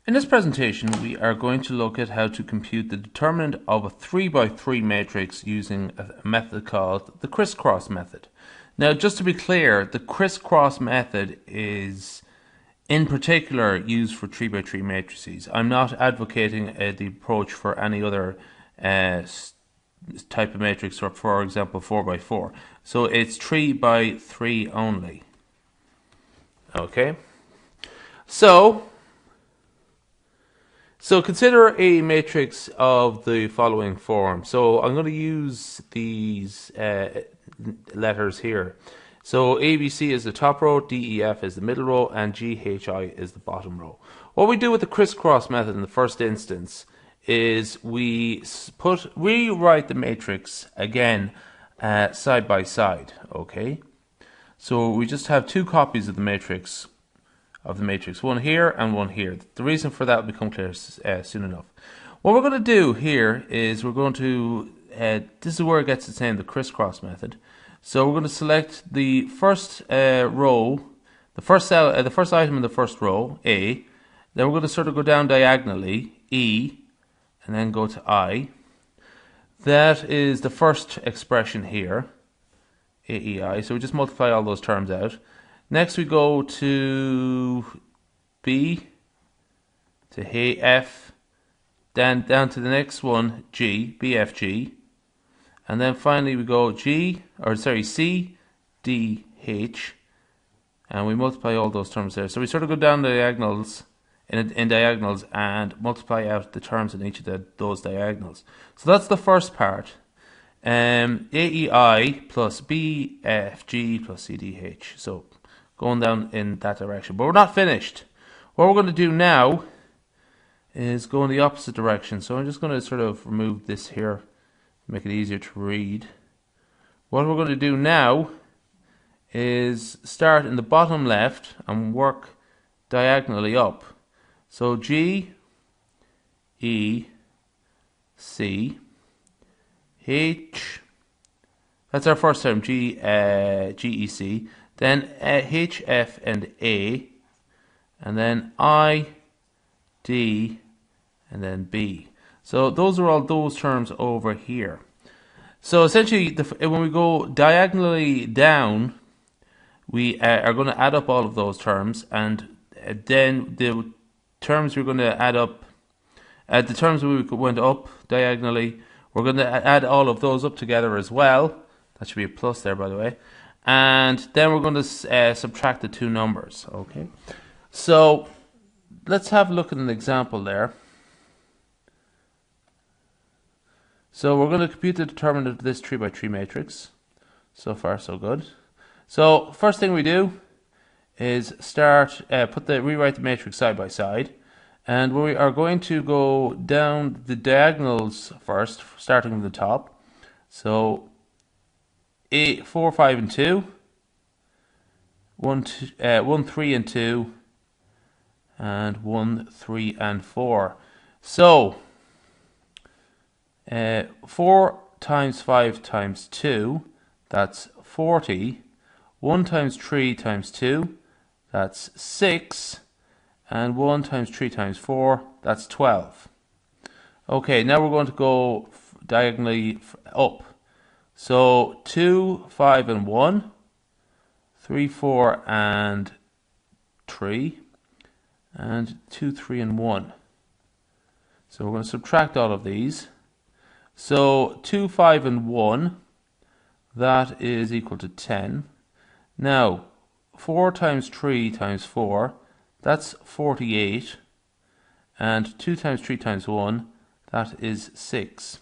In this presentation, we are going to look at how to compute the determinant of a 3x3 matrix using a method called the Crisscross Method. Now, just to be clear, the Crisscross Method is in particular used for 3x3 matrices. I'm not advocating the approach for any other type of matrix, or for example 4x4. So it's 3x3 only. Okay, so consider a matrix of the following form. So I'm going to use these letters here. So ABC is the top row, DEF is the middle row, and GHI is the bottom row. What we do with the crisscross method in the first instance is we rewrite the matrix again side by side. Okay, so we just have two copies of the matrix. One here and one here. The reason for that will become clear soon enough. What we're going to do here is we're going to this is where it gets its name, the crisscross method. So we're going to select the first row, the first cell, the first item in the first row, A. Then we're going to sort of go down diagonally, E, and then go to I. That is the first expression here, AEI. So we just multiply all those terms out. Next we go to B, to F, then down to the next one, G, BFG, and then finally we go C, D, H, and we multiply all those terms there. So we sort of go down the diagonals, in diagonals, and multiply out the terms in each of those diagonals. So that's the first part. AEI plus BFG plus CDH. So going down in that direction. But we're not finished. What we're going to do now is go in the opposite direction. So I'm just going to sort of remove this here, make it easier to read. What we're going to do now is start in the bottom left and work diagonally up. So G, E, C, H, that's our first term, GEC. Then H, F, and A, and then I, D, and then B. So those are all those terms over here. So essentially, when we go diagonally down, we are going to add up all of those terms, and then the terms we're going to add up, the terms we went up diagonally, we're going to add all of those up together as well. That should be a plus there, by the way. And then we're going to subtract the two numbers. Okay, so let's have a look at an example there. So we're going to compute the determinant of this 3x3 matrix. So far, so good. So first thing we do is rewrite the matrix side by side, and we are going to go down the diagonals first, starting from the top. So 4, 5, and 2, 1, 3, and 2, and 1, 3, and 4. So 4 times 5 times 2, that's 40. 1 times 3 times 2, that's 6. And 1 times 3 times 4, that's 12. Okay, now we're going to go diagonally up. So 2, 5, and 1, 3, 4, and 3, and 2, 3, and 1. So we're going to subtract all of these. So 2, 5, and 1, that is equal to 10. Now 4 times 3 times 4, that's 48. And 2 times 3 times 1, that is 6.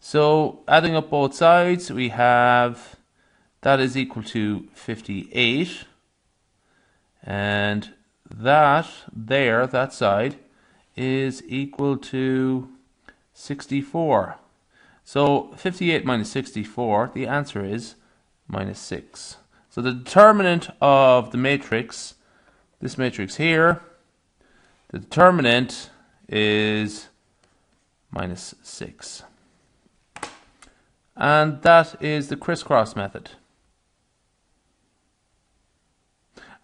So adding up both sides, we have that is equal to 58, and that side is equal to 64. So 58 minus 64, the answer is minus 6. So the determinant of the matrix, this matrix here, the determinant is minus 6. And that is the crisscross method.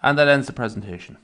And that ends the presentation.